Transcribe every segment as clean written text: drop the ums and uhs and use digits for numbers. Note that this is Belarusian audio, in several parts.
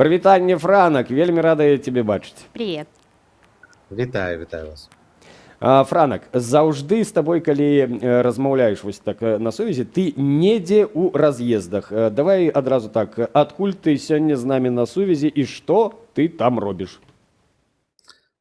Прывітанне, Франак, вельмі радыя цябе бачыць. Привет. Вітаю вас. Франак, заўжды з табой, калі размаўляеш вось так на сувязі, ты недзе ў раз'ездах. Давай адразу так, адкуль ты сёння з намі на сувязі і што ты там робіш?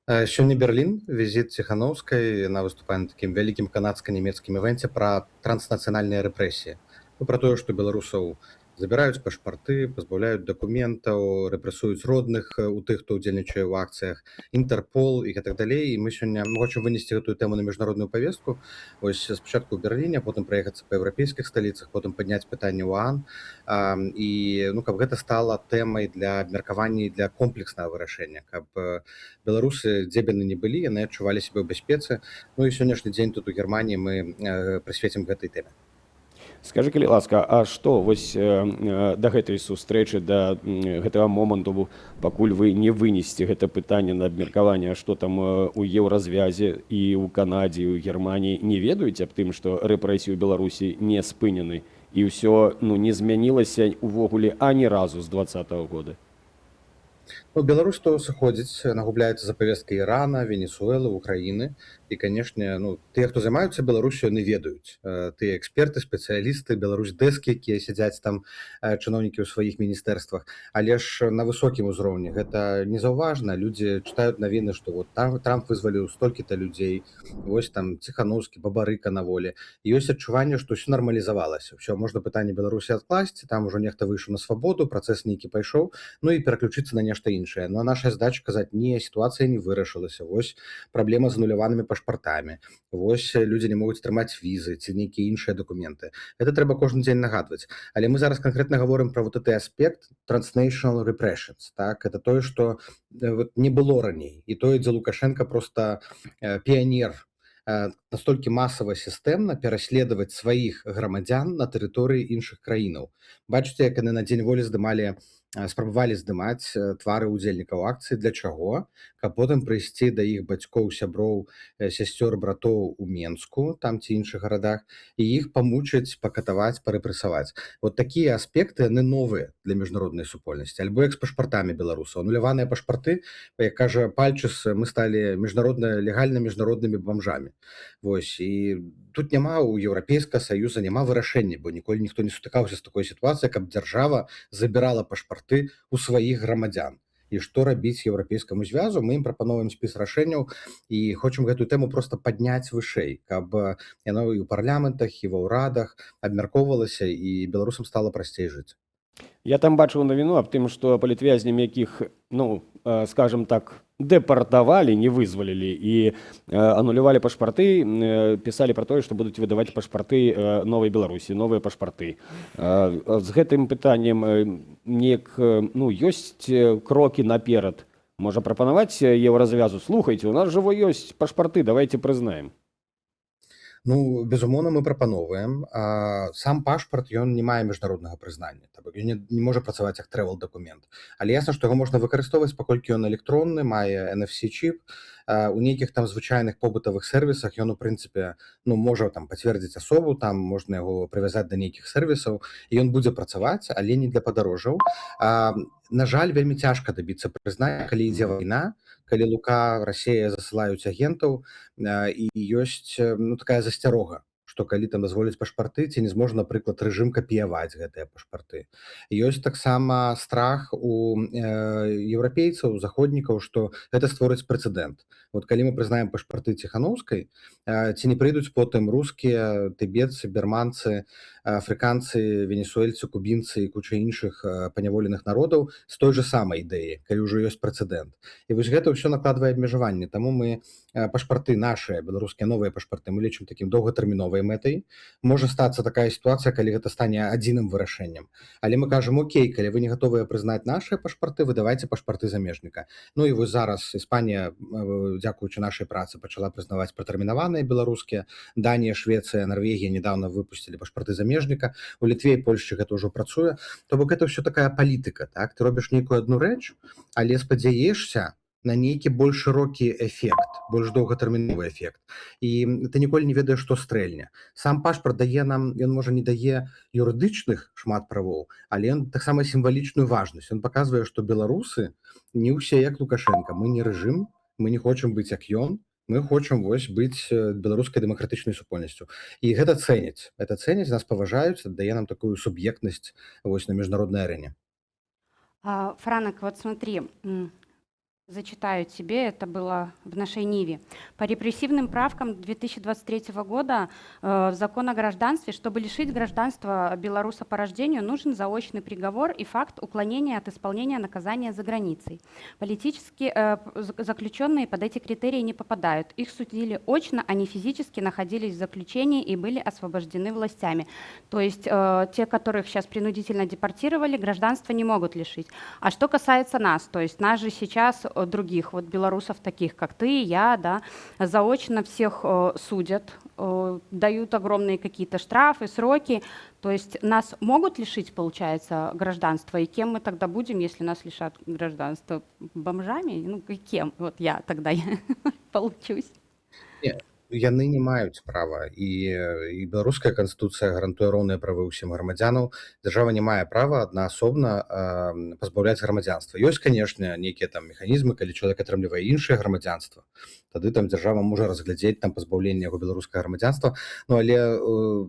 Сёння Берлін, візіт Ціханаўскай, яна выступае на такім вялікім канадска-нямецкім івэнце пра транснацыянальныя рэпрэсіі. Пра тое, што беларусаў забіраюць пашпарты, пазбаўляюць дакументаў, рэпрэсуюць родных у тых, хто ўдзельнічае ў акцыях, Інтэрпол і гэтак далей. І мы сёння хочам вынесці гэтую тэму на міжнародную павестку. Вось спачатку ў Берліне, потым праехацца па еўрапейскіх сталіцах, потым падняць пытанне ў ААН. І каб гэта стала тэмай для абмеркавання і для комплекснага вырашэння, каб беларусы, дзе б яны не былі, яны адчувалі сябе ў бяспецы. Ну і сённяшні дзень тут у Германіі мы прысвецім гэтай тэме. Скажы, калі ласка, а што вось да гэтай сустрэчы, да гэтага моманту, пакуль вы не вынесці гэта пытанне на абмеркаванне, што там у еўразвязе і ў Канадзе, і ў Германіі не ведаюць аб тым, што рэпрэсіі ў Беларусі не спынены і ўсё не змянілася увогуле ані разу з 2020 года? Беларусь то сыходзіць, нагубляецца за павесткай Ірана, Венесуэлы, Украіны. І, канешне, тыя, хто займаюцца Беларусю, яны ведаюць. Тыя эксперты, спецыялісты, Беларусь-дэскі, якія сядзяць там, чыноўнікі ў сваіх міністэрствах. Але ж на высокім узроўні гэта незаўважна. Людзі чытаюць навіны, што вот Трамп вызваліў столькі-то людзей, вось там Ціханаўскі, Бабарыка на волі. І ёсць адчуванне, што ўсё нармалізавалася. Усё, можна пытанне Беларусі адкласці, там ужо нехта выйшаў на свабоду, працэс нейкі пайшоў, і пераключыцца на нешта іншае. Но наша задача казаць, не, сітуацыя не вырашылася. Вось праблема з ануляванымі пашпартамі. Вось людзі не могуць трымаць візы ці нейкія іншыя дакументы. Гэта трэба кожны дзень нагадваць. Але мы зараз канкрэтна гаворым пра вот гэты аспект transnational repressions. Так? Это тое, што не было раней. І тое, дзе Лукашенко просто піянер настолькі масава сістэмна пераследаваць сваіх грамадзян на тэрыторыі іншых краінаў. Бачыце, як яны на дзень волі спрабавалі здымаць твары ўдзельнікаў акцыі. Для чаго? Каб потым прыйсці да іх бацькоў, сяброў, сясцёр, братоў у Менску, там ці іншых гарадах, і іх памучыць, пакатаваць, парэпрэсаваць. Вот такія аспекты, яны новыя для міжнароднай супольнасці. Альбо як з пашпартамі беларусаў. Ануляваныя пашпарты, як кажа Пальчыс, мы сталі легальна міжнароднымі бомжамі. Вось, і тут няма у Еўрапейскага саюза, няма вырашэння, бо ніколі ніхто не сутыкаўся з такой сітуацыяй, каб дзяржава забірала пашпарты у сваіх грамадзян. І што рабіць еўрапейскаму звязу? Мы ім прапановваем спіс рашэнняў і хочам гэтую тэму проста падняць вышэй, каб яна і ў парламентах, і ва ўрадах абмяркоўвалася, і беларусам стала прасцей жыць. Я там бачыў навіну аб тым, што палітвязням, якіх, скажем так, дэпартавалі, не вызвалілі і анулявалі пашпарты, пісалі пра тое, што будуць выдаваць пашпарты новай Беларусі, новыя пашпарты. З гэтым пытаннем ёсць крокі наперад. Можа прапанаваць еўразвязу: слухайце, у нас жа ёсць пашпарты, давайте прызнаем. Безумоўна, мы прапановваем. Сам пашпарт, ён не мае міжнароднага прызнання. Ён не можа працаваць як трэвел-дакумент. Але ясна, што яго можна выкарыстоўваць, паколькі ён электронны, мае NFC-чіп. У нейкіх там звычайных побытавых сервісах ён, у прынцыпе, можа там пацвердзіць асобу, там можна яго прывязаць да нейкіх сервісаў, і ён будзе працаваць, але не для падарожжаў. На жаль, вельмі цяжка дабіцца прызнання, калі ідзе вайна, калі Лука, Расія засылаюць агентаў, і ёсць такая засцярога, што калі там дазволяць пашпарты, ці не зможа, напрыклад, рэжым капіяваць гэтыя пашпарты. Ёсць таксама страх у еўрапейцаў, заходнікаў, што гэта створыць прэцэдэнт. Вот калі мы прызнаем пашпарты Ціханаўскай, ці не прыйдуць потым рускія, тыбетцы, берманцы, афрыканцы, венесуэльцы, кубінцы і куча іншых паняволеных народаў з той жа самай ідэі, калі ўжо ёсць прэцэдэнт. І вось гэта ўсё накладвае абмежаванне. Таму мы пашпарты нашыя, беларускія новыя пашпарты, мы лічым такім доўгатэрміновай мэтай. Можа стацца такая сітуацыя, калі гэта стане адзіным вырашэннем. Але мы кажам: окей, калі вы не гатовыя прызнаць нашыя пашпарты, выдавайце пашпарты замежніка. І вось зараз Іспанія, дзякуючы нашай працы, пачала прызнаваць пратэрмінаваныя беларускія. Данія, Швецыя, Нарвегія недавно выпусцілі пашпарты замежніка. У Літве і Польшчы гэта ўжо працуе. То бок гэта ўсё такая палітыка, так? Ты робіш нейкую адну рэч, але спадзяешся, на нейкі больш шырокі эфект, больш доўгатэрміновы эфект. І ты ніколі не ведаеш, што стрэльне. Сам пашпарт дае нам, ён можа не дае юрыдычных шмат правоў, але ён таксама сімвалічную важнасць. Ён паказвае, што беларусы не ўсе як Лукашенко. Мы не рэжым, мы не хочам быць як ён, мы хочам вось быць беларускай дэмакратычнай супольнасцю. І гэта цэняць. Гэта цэняць, нас паважаюць, дае нам такую суб'ектнасць вось на міжнароднай арэне. Франок, вот смотри, зачитаю тебе, это было в нашей Ниве. По репрессивным правкам 2023 года в закон о гражданстве, чтобы лишить гражданства белоруса по рождению, нужен заочный приговор и факт уклонения от исполнения наказания за границей. Политически заключенные под эти критерии не попадают. Их судили очно, они физически находились в заключении и были освобождены властями. То есть те, которых сейчас принудительно депортировали, гражданства не могут лишить. А что касается нас, то есть нас же сейчас других, вот белорусов таких, как ты, я, да, заочно всех судят, дают огромные какие-то штрафы, сроки. То есть нас могут лишить, получается, гражданства, и кем мы тогда будем, если нас лишат гражданства? Бомжами? Ну, и кем? Вот я тогда получусь. Яны не маюць права, і беларуская канстытуцыя гарантуе роўныя правы ўсім грамадзянам. Дзяржава не мае права аднаасобна пазбаўляць грамадзянства. Ёсць, канешне, нейкія там механізмы, калі чалавек атрымлівае іншае грамадзянства, тады там дзяржава можа разглядзець там пазбаўленне яго беларускага грамадзянства. Ну але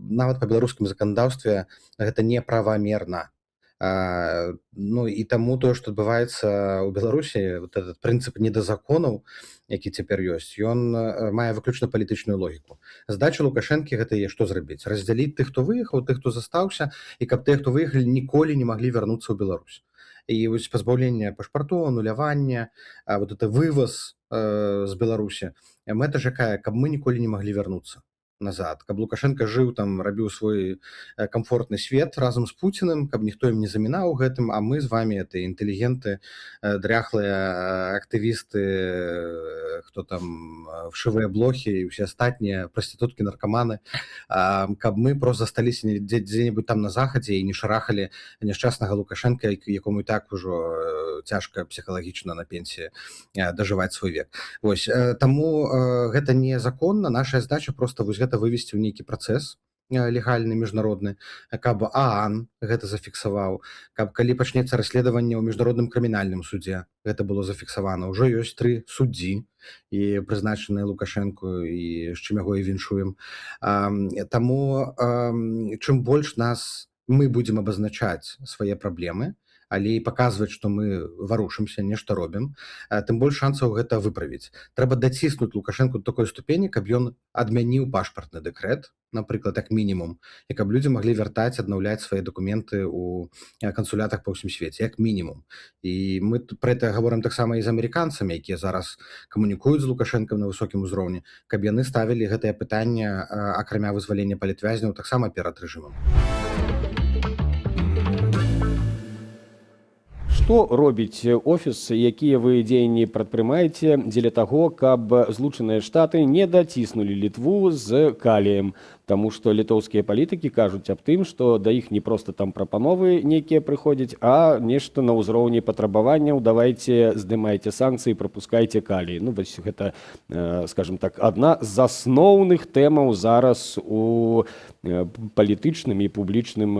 нават па беларускім заканадаўстве гэта не правамерна. Ну і таму тое, што адбываецца ў Беларусі, вот этот прынцып недазаконаў, які цяпер ёсць, ён мае выключна палітычную логіку. Задача Лукашэнкі гэта што зрабіць? Раздзяліць тых, хто выехаў, тых, хто застаўся, і каб тыя, хто выехалі, ніколі не маглі вярнуцца ў Беларусь. І вось пазбаўленне пашпартоў, ануляванне, вот это вываз з Беларусі, мэта ж якая, каб мы ніколі не маглі вярнуцца назад, каб Лукашенко жыў там, рабіў свой комфортны свет разам з Пуціным, каб ніхто ім не замінаў гэтым, а мы з вами это інтэлігенты, дряхлыя актывісты, хто там вшывыя блохі і ўсе астатнія прастытуткі, наркаманы, каб мы просто засталіся дзе-небудзь там на захадзе і не шарахалі няшчаснага Лукашенка, якому і так ужо цяжка псіхалагічна на пенсіі дажываць свой век. Вось, таму гэта незаконна, наша задача просто вось гэта вывесці ў нейкі працэс легальны, міжнародны, каб ААН гэта зафіксаваў, каб калі пачнецца расследаванне ў міжнародным крымінальным судзе, гэта было зафіксавана. Ужо ёсць 3 суддзі, і прызначаныя Лукашэнку, і з чым яго і віншуем. Таму чым больш мы будзем абазначаць свае праблемы, але і паказваць, што мы варушымся, нешта робім, тым больш шансаў гэта выправіць. Трэба даціснуць Лукашэнку до такой ступені, каб ён адмяніў пашпартны дэкрэт, напрыклад, як мінімум, і каб людзі маглі вяртаць, аднаўляць свае дакументы ў кансулятах па ўсім свеце, як мінімум. І мы пра гэта гаворым таксама і з амерыканцамі, якія зараз камунікуюць з Лукашэнкам на высокім узроўні, каб яны ставілі гэтае пытанне, акрамя вызвалення палітвязняў, таксама перад рэжымам. Што робіць офіс, якія вы дзеянні прадпрымаеце дзеля таго, каб Злучаныя Штаты не даціснулі Літву з каліем? Таму што літоўскія палітыкі кажуць аб тым, што да іх не проста там прапановы нейкія прыходзяць, а нешта на ўзроўні патрабаванняў, давайце здымайце санкцыі, прапускайце калій. Ну, вось гэта, скажем так, адна з асноўных тэмаў зараз у палітычным і публічным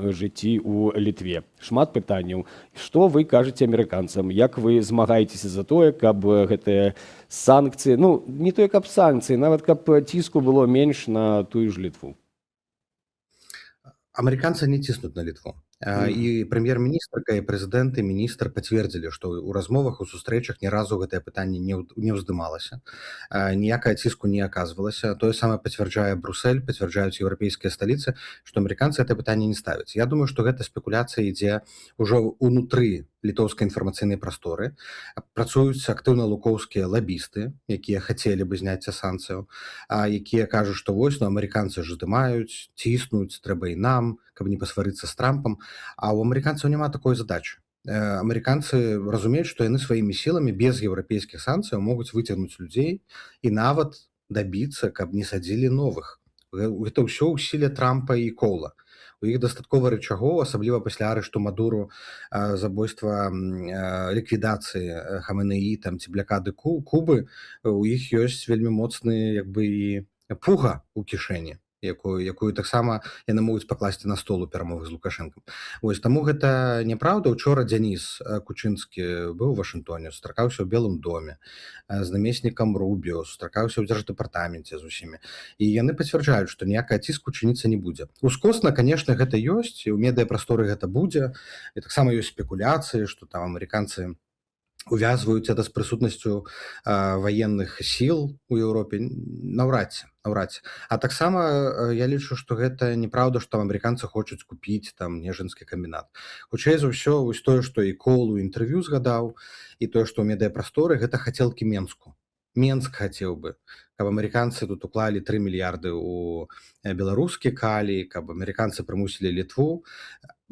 жыцці ў Літве. Шмат пытанняў. Што вы кажаце амерыканцам? Як вы змагаецеся за тое, каб гэтыя санкцыі, ну, не тое, каб санкцыі, нават каб ціску было менш на тую ж Літву? Амерыканцы не ціснуць на Літву. І прэм'ер-міністрка, і прэзідэнт, і міністр пацвердзілі, што ў размовах, у сустрэчах ні разу гэтае пытанне не ўздымалася. Ніякая ціску не аказвалася. Тое самае пацвярджае Брусель, пацвярджаюць еўрапейскія сталіцы, што амерыканцы гэтае пытанне не ставяць. Я думаю, што гэта спекуляцыя ідзе ўжо ўнутры літоўскай інфармацыйнай прасторы. Працуюць актыўна лукоўскія лабісты, якія хацелі бы зняць санкцыяў, якія кажуць, што вось, ну, амерыканцы ж здымаюць, ціснуць, трэба і нам, каб не пасварыцца з Трампам. А ў амерыканцаў няма такой задачы. Амерыканцы разумеюць, што яны сваімі сіламі без еўрапейскіх санкцыяў могуць выцягнуць людзей і нават дабіцца, каб не садзілі новых. Гэта ўсё ў сіле Трампа і Коула. У іх дастаткова рычагоў, асабліва пасля арышту Мадуру, забойства, ліквідацыі Хаменеі там ці блякады Кубы, у іх ёсць вельмі моцны як бы і пуга ў кішэні, якую таксама яны могуць пакласці на стол у перамовах з Лукашэнкам. Вось таму гэта няправда. Учора Дзяніс Кучынскі быў у Вашынгтоне, сустракаўся ў Белым доме з намеснікам Рубіо, сустракаўся ў дзярждэпартаменце з усімі. І яны пацвярджаюць, што ніякага ціску чыніцца не будзе. Ускосна, канешне, гэта ёсць, і ў медыяпрасторы гэта будзе. І таксама ёсць спекуляцыі, што там амерыканцы увязваюць это з прысутнасцю ваенных сіл у Еўропе. Наўрад ці. А таксама я лічу, што гэта неправда, што там амерыканцы хочуць купіць там Нежынскі камбінат. Хутчэй за ўсё, вось тое, што і Коул у інтэрв'ю згадаў, і тое, што ў медыяпрасторы, гэта хацелкі Менску. Менск хацеў бы, каб амерыканцы тут уклалі 3 мільярды ў беларускі калій, каб амерыканцы прымусілі Літву.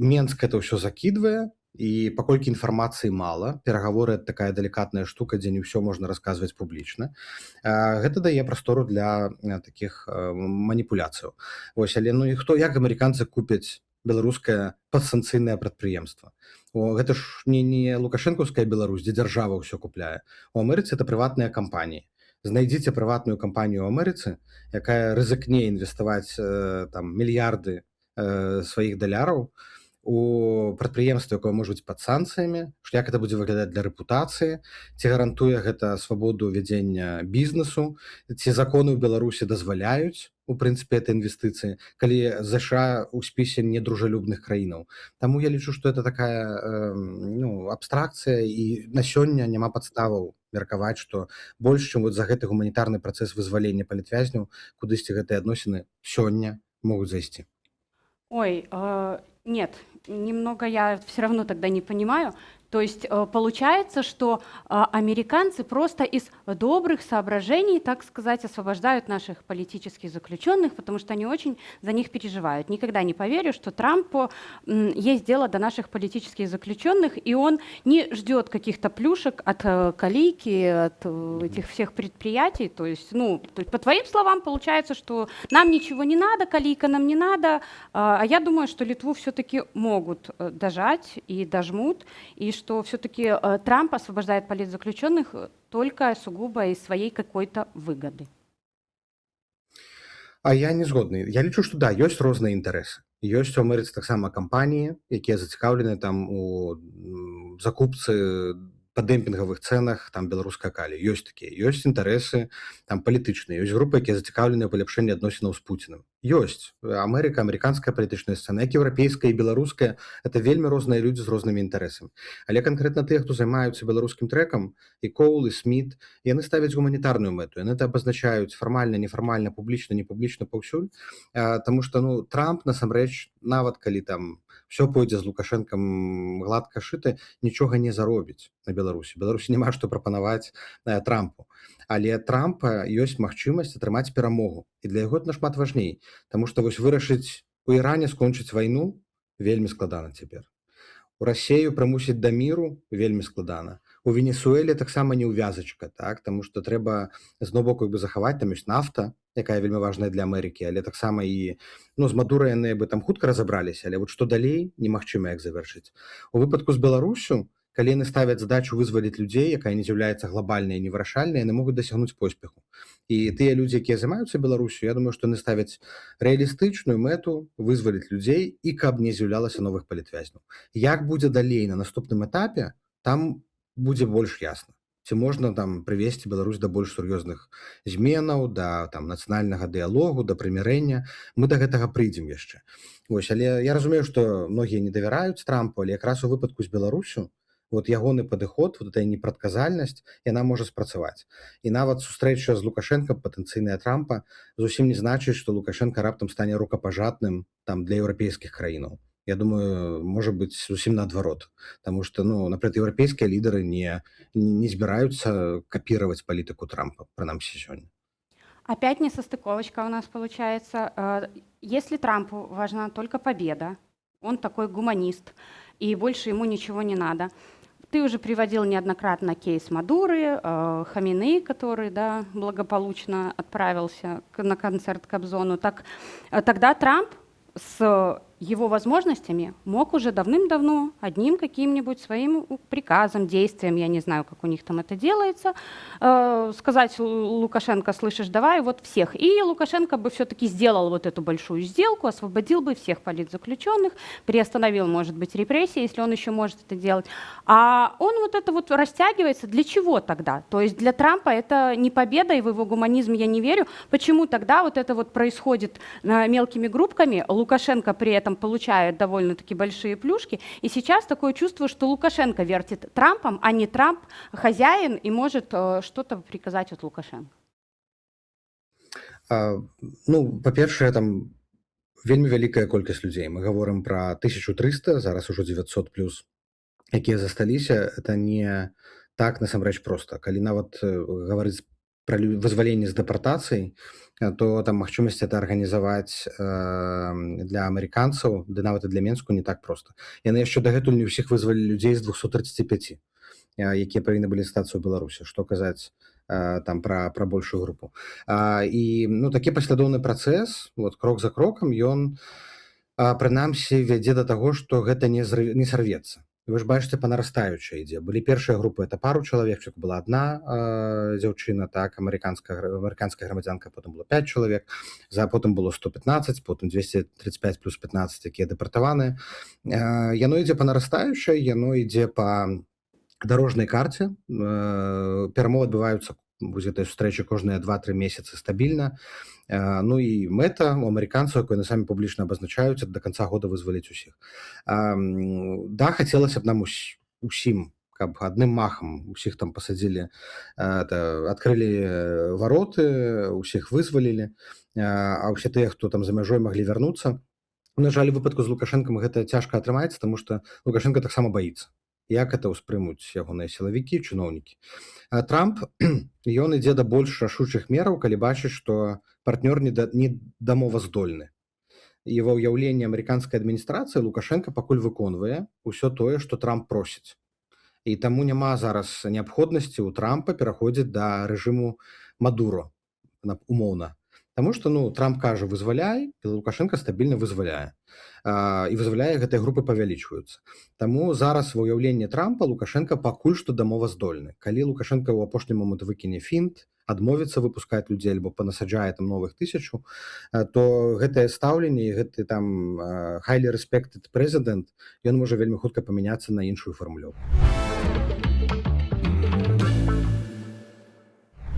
Менск это ўсё закідвае, і паколькі інфармацыі мала, перагаворы — такая далікатная штука, дзе не ўсё можна расказваць публічна, гэта дае прастору для такіх маніпуляцыяў. Вось, але ну і як амерыканцы купяць беларускае падстанцыйнае прадпрыемства? Гэта ж не лукашэнкаўская Беларусь, дзе дзяржава ўсё купляе. У Амерыцы это прыватныя кампаніі. Знайдзіце прыватную кампанію ў Амерыцы, якая рызыкне інвеставаць там мільярды сваіх даляраў у прадпрыемства, якое можа быць пад санкцыямі, як гэта будзе выглядаць для рэпутацыі, ці гарантуе гэта свабоду вядзення бізнесу, ці законы ў Беларусі дазваляюць у прынцыпе это інвестыцыі, калі ЗША ў спісе недружалюбных краінаў. Таму я лічу, што это такая абстракцыя, і на сёння няма падставаў меркаваць, што больш, чым вот за гэты гуманітарны працэс вызвалення палітвязняў, кудысьці гэтыя адносіны сёння могуць зайсці. Ой, нет, немного я все равно тогда не понимаю. То есть получается, что американцы просто из добрых соображений, так сказать, освобождают наших политических заключенных, потому что они очень за них переживают. Никогда не поверю, что Трампу есть дело до наших политических заключенных, и он не ждет каких-то плюшек от Калийки, от этих всех предприятий. То есть, по твоим словам, получается, что нам ничего не надо, Калийка нам не надо, а я думаю, что Литву все-таки могут дожать и дожмут, и что все-таки Трамп освобождает политзаключенных только сугубо из своей какой-то выгоды. А я не згодны. Я лічу, што да, ёсць розныя інтарэсы. Ёсць у Амерыцы таксама кампаніі, якія зацікаўлены там у закупцы па дэмпінгавых цэнах там беларускай калій. Ёсць такія. Ёсць інтарэсы там палітычныя, ёсць групы, якія зацікаўлены ў паляпшэнні адносінаў з Пуціным. Ёсць. Амерыка, амерыканская палітычная сцэна, як еўрапейская і беларуская, это вельмі розныя людзі з рознымі інтарэсамі. Але канкрэтна тыя, хто займаюцца беларускім трэкам, і Коул, і Сміт, яны ставяць гуманітарную мэту. Яны это абазначаюць фармальна, нефармальна, публічна, не публічна, паўсюль. Таму што Трамп насамрэч, нават калі там все пойдзе з Лукашэнкам гладка шыта, нічога не заробіць на Беларусі. Беларусі няма што прапанаваць Трампу. Але Трампа ёсць магчымасць атрымаць перамогу. І для яго это нашмат важней. Таму што вось вырашыць у Іране скончыць вайну вельмі складана цяпер. У Расею прымусіць да міру вельмі складана. У Венесуэле таксама не ўвязачка, так? Таму што трэба зноў боку захаваць, там ёсць нафта, якая вельмі важная для Амерыкі, але таксама і з Мадура яны бы там хутка разабраліся, але вот што далей, немагчыма як завяршыць. У выпадку з Беларусю, калі яны ставяць задачу вызваліць людзей, якая не з'яўляецца глобальнай і невырашальнай, яны могуць дасягнуць поспеху. І тыя людзі, якія займаюцца Беларусю, я думаю, што яны ставяць рэалістычную мэту вызваліць людзей і каб не з'яўлялася новых палітвязняў. Як будзе далей на наступным этапе, там будзе больш ясна. Ці можна там прывесці Беларусь да больш сур'ёзных зменаў, да там нацыянальнага дыялогу, да прымірэння. Мы да гэтага прыйдзем яшчэ. Вось, але я разумею, што многія не давяраюць Трампу, але якраз у выпадку з Беларусю вот ягоны падыход, вот эта непрадказальнасць, яна можа спрацаваць. І нават сустрэча з Лукашэнкам, патэнцыйная Трампа, зусім не значыць, што Лукашэнка раптам стане рукапажатным там для еўрапейскіх краінаў. Я думаю, можа быць зусім наадварот. Таму што, напрыклад, еўрапейскія лідары не збіраюцца капіраваць палітыку Трампа, прынамсі сёння. Опять несостыковочка у нас получается. Если Трампу важна только победа, он такой гуманист, и больше ему ничего не надо. Ты уже приводил неоднократно кейс Мадуры, Хаминеи, который благополучно отправился на концерт Кобзону. Так, тогда Трамп с его возможностями мог уже давным-давно одним каким-нибудь своим приказом, действием, я не знаю, как у них там это делается, сказать Лукашенко: слышишь, давай вот всех. И Лукашенко бы все-таки сделал вот эту большую сделку, освободил бы всех политзаключенных, приостановил, может быть, репрессии, если он еще может это делать. А он вот это вот растягивается. Для чего тогда? То есть для Трампа это не победа, и в его гуманизм я не верю. Почему тогда вот это вот происходит мелкими группками? Лукашенко при этом получает довольно-таки большие плюшки. И сейчас такое чувство, что Лукашенко вертит Трампом, а не Трамп хозяин и может что-то приказать от Лукашенко. Ну, па-першае, там вельмі вялікая колькасць людзей. Мы гаворым пра 1300, зараз ужо 900 плюс, якія засталіся. Это не так насамрэч проста. Калі нават гаварыць пра вызваленне з дэпартацыяй, то там магчымасць это арганізаваць для амерыканцаў, ды нават і для Менску не так проста. Яны яшчэ дагэтуль не ўсіх вызвалілі людзей з 235, якія павінны былі стацца ў Беларусі. Што казаць там пра большую групу. І ну, такі паслядоўны працэс, вот, крок за крокам, ён прынамсі вядзе да таго, што гэта не сарвецца. Вы ж бачыце, па нарастаючай ідзе. Былі першыя групы, это пару чалавек, была адна дзяўчына, так, амерыканская грамадзянка, потым было 5 чалавек, потым было 115, потым 235 плюс 15, якія дэпартаваныя. Яно ідзе па нарастаючай, яно ідзе па дарожнай карце. Перамовы адбываюцца, вось гэтай сустрэчы, кожныя 2-3 месяцы стабільна. Ну і мэта у амерыканцаў, якую яны самі публічна абазначаюць, да канца года вызваліць усіх. Да, хацелася б нам усім, каб адным махам усіх там пасадзілі, адкрылі вароты, усіх вызвалілі, а ўсе тыя, хто там за мяжой, маглі вярнуцца. На жаль, у выпадку з Лукашэнкам гэта цяжка атрымаецца, таму што Лукашенко таксама баіцца, як это ўспрымуць ягоныя сілавікі, чыноўнікі. Трамп, ён ідзе да больш рашучых мераў, калі бачыць, што партнёр не дамоваздольны. І ва ўяўленні амерыканскай адміністрацыі Лукашенко пакуль выконвае ўсё тое, што Трамп просіць. І таму няма зараз неабходнасці ў Трампа пераходзіць да рэжыму Мадуро, умоўна. Таму што, ну, Трамп кажа: вызваляй, і Лукашенко стабільна вызваляе. І вызваляе, гэтыя групы павялічваюцца. Таму зараз ва ўяўленні Трампа Лукашенко пакуль што дамоваздольны. Калі Лукашенко ў апошні момант выкіне фінт, адмовіцца выпускаць людзей альбо панасаджае там новых 1000, то гэтае стаўленне і гэты там highly respected president, ён можа вельмі хутка памяняцца на іншую фармулёўку.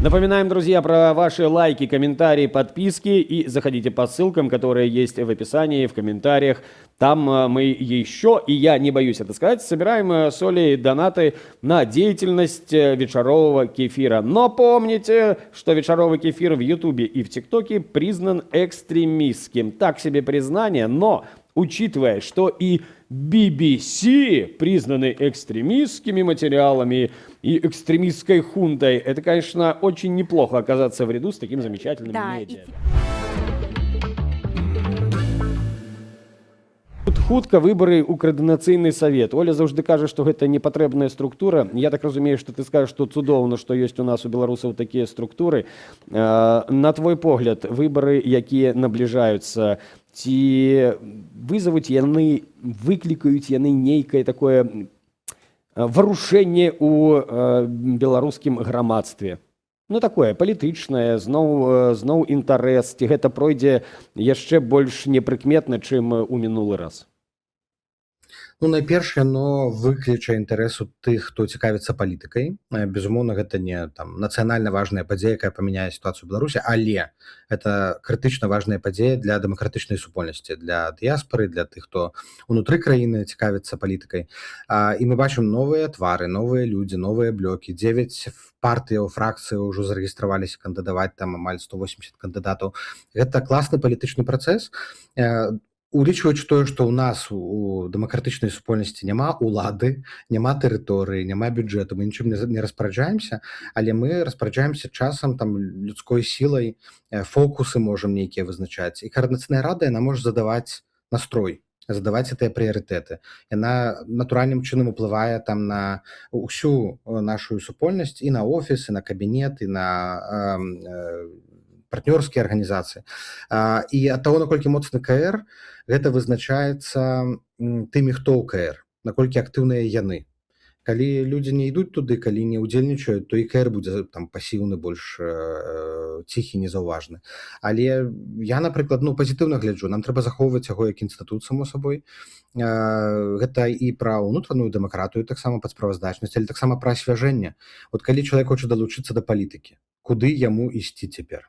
Напоминаем, друзья, про ваши лайки, комментарии, подписки и заходите по ссылкам, которые есть в описании, в комментариях. Там мы еще, и я не боюсь это сказать, собираем с Олей донаты на деятельность вечерового кефира. Но помните, что вечеровый кефир в Ютубе и в ТикТоке признан экстремистским. Так себе признание, но учитывая, что и BBC признаны экстремистскими материалами и экстремистской хунтой, это, конечно, очень неплохо оказаться в ряду с таким замечательным медиа. Тут хутка выборы ў каардынацыйны савет. Оля заўжды кажа, што гэта непатрэбная структура. Я так разумею, што ты скажаш, што цудоўна, што ёсць у нас у беларусаў такія структуры. На твой погляд, выборы, якія набліжаюцца, ці вызовуць яны, выклікаюць яны нейкае такое варушэнне ў беларускім грамадстве? Ну, такое палітычнае, зноў інтарэс, ці гэта пройдзе яшчэ больш непрыкметна, чым у мінулы раз? Ну, найперш, яно выкліча інтарэс у тых, хто цікавіцца палітыкай. Безумоўна, гэта не там нацыянальна важная падзея, якая памяняе сітуацыю ў Беларусі, але это крытычна важная падзея для дэмакратычнай супольнасці, для дыяспары, для тых, хто унутры краіны цікавіцца палітыкай. І мы бачым новыя твары, новыя людзі, новыя блокі. 9 партыяў, фракцыяў ўжо зарэгістраваліся кандыдаваць, там амаль 180 кандыдатаў. Гэта класны палітычны працэс. Улічваючы тое, што ў нас у дэмакратычнай супольнасці няма улады, няма тэрыторыі, няма бюджэту, мы нічым не распараджаемся, але мы распараджаемся часам там людской сілай, фокусы можам нейкія вызначаць. І каардынацыйная рада, яна можа задаваць настрой, задаваць гэтыя прыярытэты. Яна натуральным чынам уплывае там на ўсю нашу супольнасць, і на офіс, і на кабінет, і на партнёрскія арганізацыі. І ад таго, наколькі моцны КР, гэта вызначаецца тымі, хто ў КР, наколькі актыўныя яны. Калі людзі не ідуць туды, калі не ўдзельнічаюць, то і КР будзе там пасіўны, больш ціхі, незаўважны. Але я, напрыклад, пазітыўна гляджу, нам трэба захоўваць яго як інстытут, само сабой. Гэта і пра ўнутраную дэмакратыю, таксама пад справаздачнасць, але таксама пра асвяжэнне. От калі чалавек хоча далучыцца да палітыкі, куды яму ісці цяпер?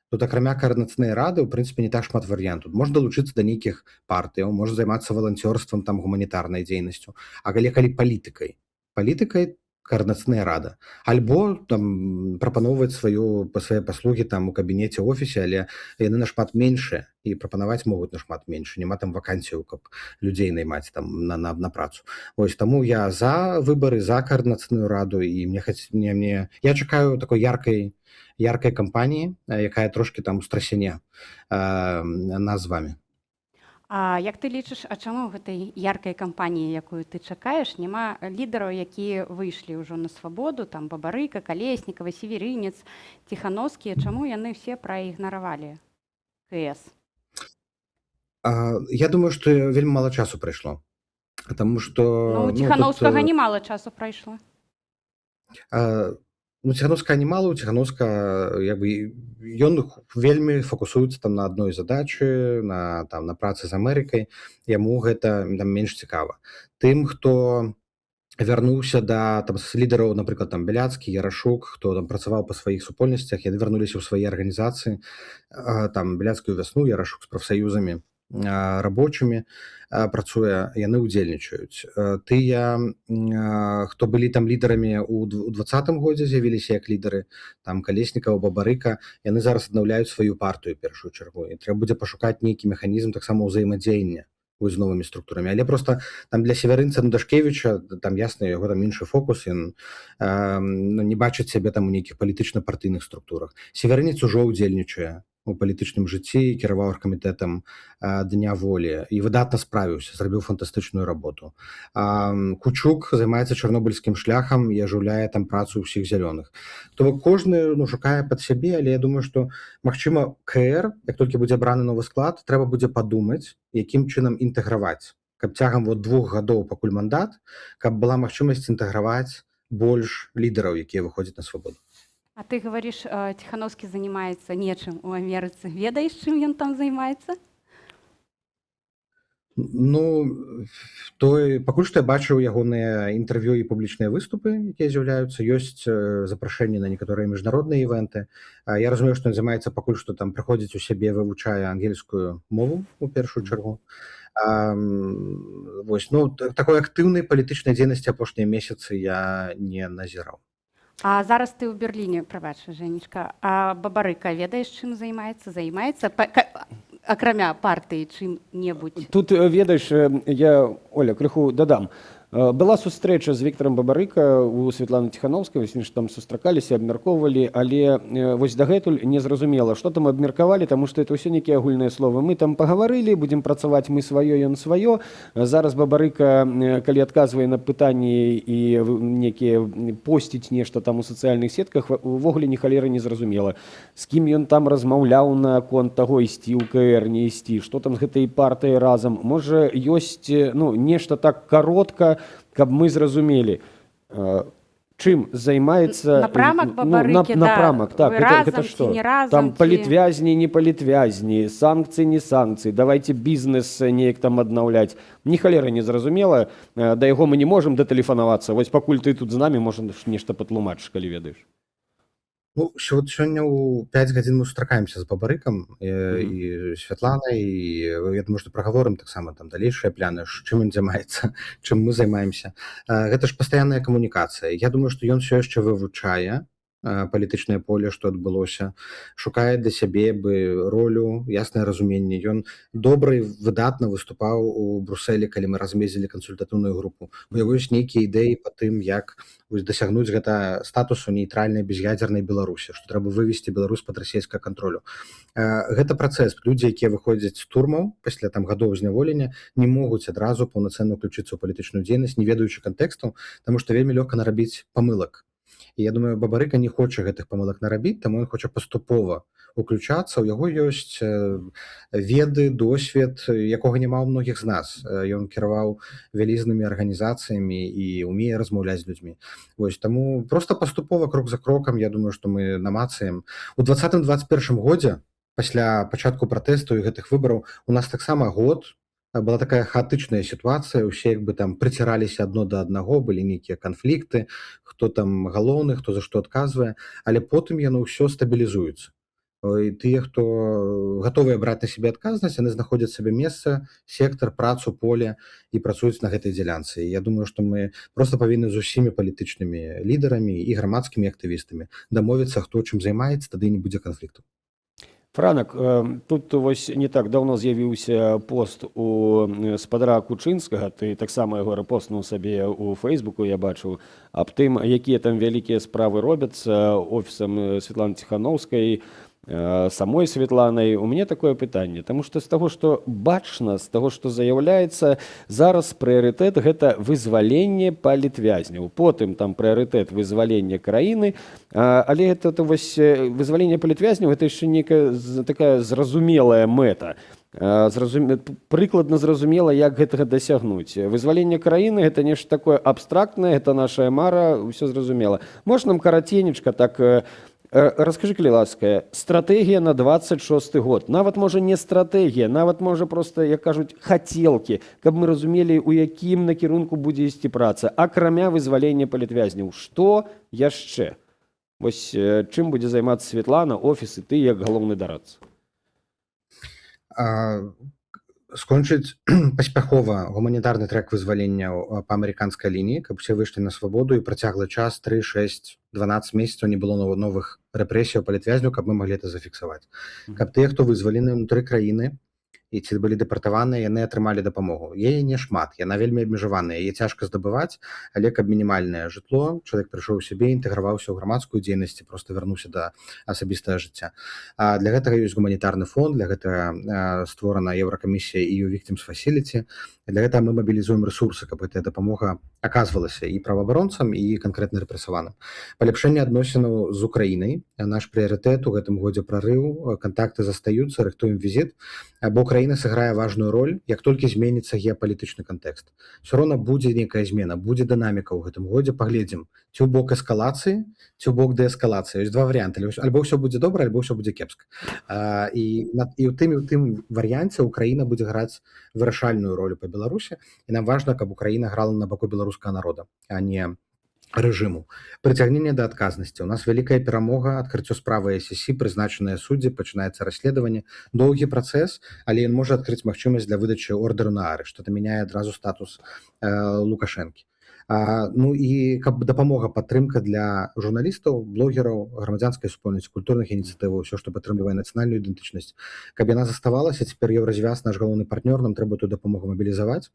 Тут акрамя каардынацыйнай рады, ў прынцыпе, не так шмат варыянтаў. Можна далучыцца да нейкіх партыяў, можна займацца валанцёрствам, там, гуманітарнай дзейнасцю, а калі палітыкай, каардынацыйная рада, альбо там прапаноўваць свае паслугі там у кабінеце, офісе, але яны нашмат меншыя і прапанаваць могуць нашмат менш, няма там вакансіяў, каб людзей наймаць там на працу. Вось таму я за выбары, за каардынацыйную раду, і я чакаю такой яркай кампаніі, якая трошки там устрасяне нас з вами. А як ты лічыш, а чаму ў гэтай яркай кампаніі, якую ты чакаеш, няма лідараў, якія выйшлі ўжо на свабоду, там Бабарыка, Калеснікава, Северынец, Ціхановскія, чаму яны все праігнаравалі КС? Я думаю, што вельмі мала часу прайшло. Таму што У Ціхановскага немала часу прайшло. Ціхановская немала, у Ціхановска ён вельмі фокусуецца там на адной задачы, на працы з Амерыкай, яму гэта менш цікава. Тым, хто вярнуўся да лідараў, напрыклад, там Бяляцкі, Ярашук, хто там працаваў па сваіх супольнасцях, яны вярнуліся ў свае арганізацыі, там Бяляцкую вясну, Ярашук з прафсаюзамі рабочымі працуе, яны ўдзельнічаюць. Тыя, хто былі там лідарамі ў 2020 годзе, з'явіліся як лідары, там Калеснікава, Бабарыка, яны зараз аднаўляюць сваю партыю першую чаргу, і трэба будзе пашукаць нейкі механізм таксама ўзаемадзеяння з новымі структурамі. Але просто там для Северынца, Дашкевіча, там ясна, яго там іншы фокус, ён не бачыць сябе там у нейкіх палітычна-партыйных структурах. Северынец ужо ўдзельнічае у палітычным жыцці, кіраваў аргкамітэтам Дня волі і выдатна справіўся, зрабіў фантастычную работу. Кучук займаецца чарнобыльскім шляхам і ажыўляе там працу ўсіх зялёных. То бок кожны шукае пад сябе, але я думаю, што магчыма КР, як толькі будзе абраны новы склад, трэба будзе падумаць, якім чынам інтэграваць, каб цягам 2 гадоў пакуль мандат, каб была магчымасць інтэграваць больш лідараў, якія выходзяць на свабоду. А ты говоришь, Тихановский занимается нечым у Амерыцы. Ведаеш, чым ён там займаецца? Пакуль што я бачыў ягоныя інтэрв'ю і публічныя выступы, якія з'яўляюцца, ёсць запрашэнні на некаторыя міжнародныя івэнты. Я разумею, што ён займаецца пакуль што там прыходзіць у сябе, вывучае ангельскую мову у першую чаргу. Такой актыўнай палітычнай дзейнасці апошнія месяцы я не назіраў. А зараз ты ў Берліне, прабач, Женечка, а Бабарыка, ведаеш, чым займаецца? Акрамя партыі, чым-небудзь? Тут, ведаеш, я, Оля, крыху дадам. Была сустрэча з Віктарам Бабарыка у Святланы Ціхановскай, вось ж там сустракаліся, абмяркоўвалі, але вось дагэтуль не зразумела, што там абмеркавалі, таму што это ўсё нейкія агульныя словы. Мы там пагаварылі, будзем працаваць мы сваё, ён сваё. Зараз Бабарыка, калі адказвае на пытанні і некія посціць нешта там у сацыяльных сетках, увогуле ні халеры не зразумела. З кім ён там размаўляў наконт таго, ісці ў КР, не ісці, што там з гэтай партыяй разам. Можа, ёсць нешта так каротка, каб мы зразумелі, чым займаецца напрамак Бабарыкі, напрамак, так, разам ці не разам, там палітвязні, не палітвязні, санкцыі, не санкцыі, давайте бізнес неяк там аднаўляць. Ні халеры не зразумела, да яго мы не можам датэлефанавацца. Вось пакуль ты тут з намі, можа нешта патлумачыш, калі ведаеш. Сёння ў 5 гадзін мы сустракаемся з Бабарыкам і Святланай, і я думаю, што прагаворым таксама там далейшыя пляны, чым ён займаецца, чым мы займаемся. Гэта ж пастаянная камунікацыя. Я думаю, што ён усё яшчэ вывучае палітычнае поле, што адбылося, шукае для сябе ролю, яснае разуменне. Ён добра і выдатна выступаў у Брусэлі, калі мы размезілі кансультатыўную групу. У яго ёсць нейкія ідэі па тым, як дасягнуць гэта статусу нейтральнай без'ядзернай Беларусі, што трэба вывесці Беларусь пад расійскага кантролю. Гэта працэс. Людзі, якія выходзяць з турмаў пасля там гадоў зняволення, не могуць адразу паўнацэнна ўключыцца ў палітычную дзейнасць, не ведаючы кантэксту, таму што вельмі лёгка нарабіць памылак. І я думаю, Бабарыка не хоча гэтых памылак нарабіць, таму ён хоча паступова уключацца. У яго ёсць веды, досвед, якога няма ў многіх з нас. Ён кіраваў вялізнымі арганізацыямі і умее размаўляць з людзьмі. Вось таму проста паступова, крок за крокам, я думаю, што мы намацаем. У 2020-2021 годзе, пасля пачатку пратэстаў і гэтых выбараў, у нас таксама год была такая хаатычная сітуацыя, усе як бы там прыціраліся адно да аднаго, былі нейкія канфлікты, хто там галоўны, хто за што адказвае, але потым яно ўсё стабілізуецца. І тыя, хто гатовыя браць на сябе адказнасць, яны знаходзяць сабе месца, сектар, працу, поле і працуюць на гэтай дзялянцы. Я думаю, што мы проста павінны з усімі палітычнымі лідарамі і грамадскімі актывістамі дамовіцца, хто чым займаецца, тады не будзе канфлікту. Франак, тут вось не так даўно з'явіўся пост у спадара Кучынскага, ты таксама яго рэпостнуў сабе ў Фэйсбуку, я бачыў, аб тым, якія там вялікія справы робяцца офісам Светланы Ціханаўскай, самой Светланай. У мяне такое пытанне, таму што з таго, што бачна, з таго, што заяўляецца, зараз прыярытэт гэта вызваленне палітвязняў, потым там прыярытэт вызвалення краіны, але гэта вось вызваленне палітвязняў гэта яшчэ нейкая такая зразумелая мэта. Прыкладна зразумела, як гэтага дасягнуць. Вызваленне краіны гэта нешта такое абстрактнае, гэта нашая мара, ўсё зразумела. Можна нам караценечка так раскажы, калі ласка, стратэгія на 26 год, нават можа не стратэгія, нават можа проста, як кажуць, хацелкі, каб мы разумелі, у якім накірунку будзе ісці праца, акрамя вызвалення палітвязняў. Што яшчэ? Вось чым будзе займацца Светлана, офіс і ты як галоўны дарадца? Скончыць паспяхова гуманітарны трэк вызвалення па амерыканскай лініі, каб усе выйшлі на свабоду і працяглы час 3, 6, 12 месяцаў не было новых рэпрэсіяў палітвязняў, каб мы маглі это зафіксаваць. Каб тыя, хто вызвалены ўнутры краіны і ці былі дэпартаваныя, яны атрымалі дапамогу. Яе не шмат, яна вельмі абмежаваная, яе цяжка здабываць, але каб мінімальнае жытло, чалавек прыйшоў у сябе, інтэграваўся ў грамадскую дзейнасць, проста вярнуўся да асабістага жыцця. Для гэтага ёсць гуманітарны фонд, для гэтага створана Еўракамісія EU Victims Facility. Для гэтага мы мабілізуем рэсурсы, каб гэтая дапамога аказвалася і праваабаронцам, і канкрэтна рэпрэсаваным. Паляпшэнне адносінаў з Украінай. Наш прыярытэт у гэтым годзе прарыў, кантакты застаюцца, рыхтуем візіт, бо Украіна сыграе важную роль, як толькі зменіцца геапалітычны кантэкст. Усё роўна будзе нейкая змена, будзе дынаміка ў гэтым годзе, паглядзім, ці ў бок эскалацыі, ці ў бок дээскалацыі. Ёсць два варыянты, альбо ўсё будзе добра, альбо ўсё будзе кепска. І ў тым варыянце Украіна будзе граць вырашальную ролю па Беларусі, і нам важна, каб Украіна грала на баку беларускага народа, а не рэжыму. Прыцягненне да адказнасці. У нас вялікая перамога, адкрыццё справы СС, прызначаныя суддзі, пачынаецца расследаванне. Доўгі працэс, але ён можа адкрыць магчымасць для выдачы ордеру на арышт. Гэта мяняе адразу статус Лукашэнкі. Ну і каб дапамога, падтрымка для журналістаў, блогераў, грамадзянскай супольнасці, культурных ініцыятываў, ўсё, што падтрымлівае нацыянальную ідэнтычнасць. Каб яна заставалася, цяпер Еўразвяз, наш галоўны партнёр, нам трэба ту дапамогу мабілізаваць.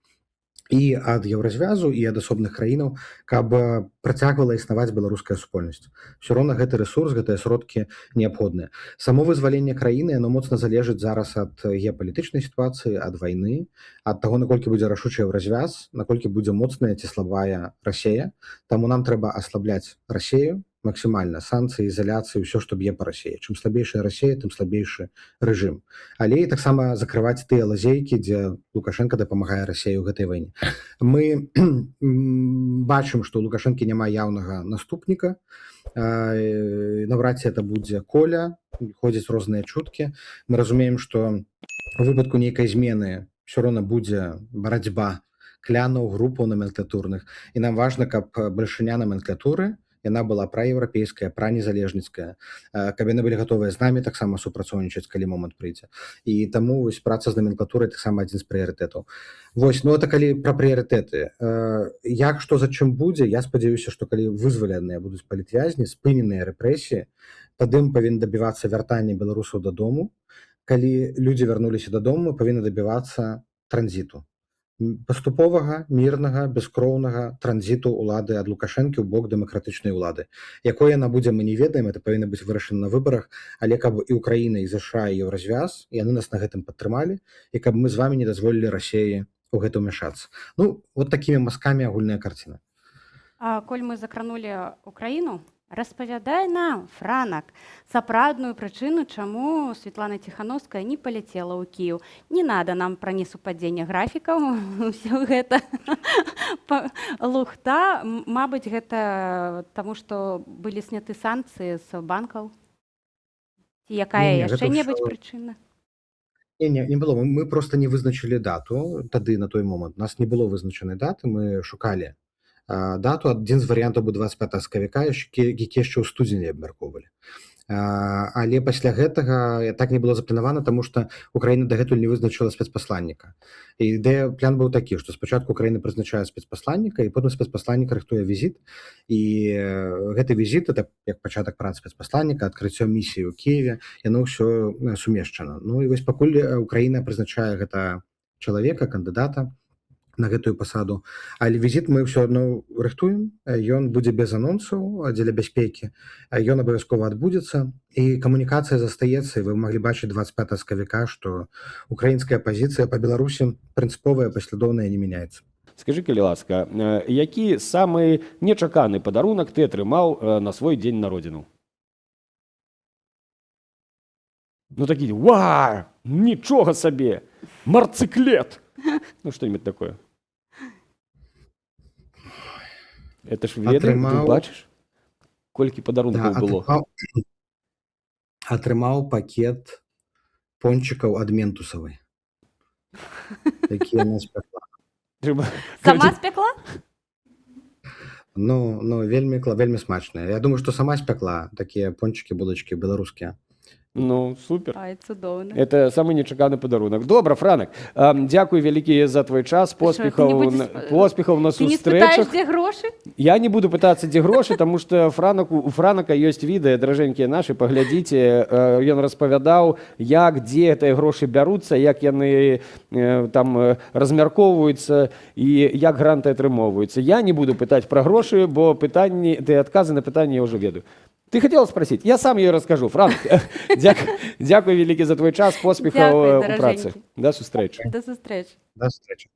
І ад Еўразвязу, і ад асобных краінаў, каб працягвала існаваць беларуская супольнасць. Усё роўна гэты рэсурс, гэтыя сродкі неабходныя. Само вызваленне краіны, яно моцна залежыць зараз ад геапалітычнай сітуацыі, ад вайны, ад таго, наколькі будзе рашучы Еўразвяз, наколькі будзе моцная ці слабая Расія. Таму нам трэба аслабляць Расію максімальна, санкцыі, ізаляцыі, ўсё, што б'е па Расіі. Чым слабейшая Расія, тым слабейшы рэжым. Але і таксама закрываць тыя лазейкі, дзе Лукашенко дапамагае Расіі ў гэтай вайне. Мы бачым, што ў Лукашэнкі няма яўнага наступніка. Наўрад ці это будзе Коля, ходзяць розныя чуткі. Мы разумеем, што у выпадку нейкай змены ўсё роўна будзе барацьба клянаў, групаў наменклатурных. І нам важна, каб бальшыня наменклатуры яна была праеўрапейская, пранезалежніцкая, каб яны былі гатовыя з намі таксама супрацоўнічаць, калі момант прыйдзе. І таму вось праца з наменклатурай таксама адзін з прыярытэтаў. Вось, ну это калі пра прыярытэты. Як, што за чым будзе, я спадзяюся, што калі вызваленыя будуць палітвязні, спыненыя рэпрэсіі, тады мы павінны дабівацца вяртання беларусаў дадому. Калі людзі вярнуліся дадому, мы павінны дабівацца транзіту. Паступовага, мірнага, бяскроўнага транзіту ўлады ад Лукашэнкі ў бок дэмакратычнай улады. Якой яна будзе, мы не ведаем, это павінна быць вырашана на выбарах, але каб і Украіна, і ЗША, і Еўразвяз, яны нас на гэтым падтрымалі, і каб мы з вамі не дазволілі Расіі ў гэта ўмяшацца. Ну, вот такімі мазкамі агульная карціна. Коль мы закранули Украину, Распавядай нам, Франак, сапраўдную прычыну, чаму Светлана Ціхановская не паляцела ў Кіеў. Не надо нам пра несупадзенне графікаў, усё гэта лухта. Мабыць, гэта таму, што былі сняты санкцыі з банкаў. Ці якая Не-не, гэта яшчэ-небудзь ўсё- прычына? Не было. Мы просто не вызначылі дату тады на той момант. У нас не было вызначанай даты, мы шукалі дату. Адзін з варыянтаў быў 25 сакавіка, які яшчэ ў студзені абмяркоўвалі. Але пасля гэтага так не было запланавана, таму што Украіна дагэтуль не вызначыла спецпасланніка. І ідэя, план быў такі, што спачатку Украіна прызначае спецпасланніка, і потым спецпасланнік рыхтуе візіт. І гэты візіт, это як пачатак працы спецпасланніка, адкрыццё місіі ў Кіеве, яно ўсё сумешчана. Ну і вось пакуль Украіна прызначае гэта чалавека, кандыдата на гэтую пасаду, але візіт мы ўсё адно рыхтуем, ён будзе без анонсаў дзеля бяспекі, ён абавязкова адбудзецца, і камунікацыя застаецца, і вы маглі бачыць 25 сакавіка, што украінская пазіцыя па Беларусі прынцыповая, паслядоўная, не мяняецца. Скажи, калі ласка, які самы нечаканы падарунак ты атрымаў на свой дзень народзіну? Ну такі, ва, нічога сабе, марцыклет! Ну, что-нибудь такое. Это ж веды, ты бачыш? Колькі падарункаў было? Атрымаў пакет пончикаў ад Ментусавай. Такія яна спякла. Сама спекла? Ну, вельмі смачныя. Я думаю, што сама спякла такія пончики, булачкі беларускія. Ну, супер. Ай, цудоўна. Это самы нечаканы падарунак. Добра, Франак, дзякуй вялікі за твой час, поспехаў на Ты не спытаеш, сустрэчах. дзе грошы? Я не буду пытацца, дзе грошы, таму што у Франака ёсць відэа, дражэнькія нашы, паглядзіце, ён распавядаў, як, дзе гэтыя грошы бяруцца, як яны там размяркоўваюцца і як гранты атрымоўваюцца. Я не буду пытаць пра грошы, бо адказы на пытанні я ўжо ведаю. Ты хотела спросить? Я сам ей расскажу. Франк, дзякуй вялікі за твой час, поспехаў у працы. До сустрэчы. До сустрэчы. До встречи.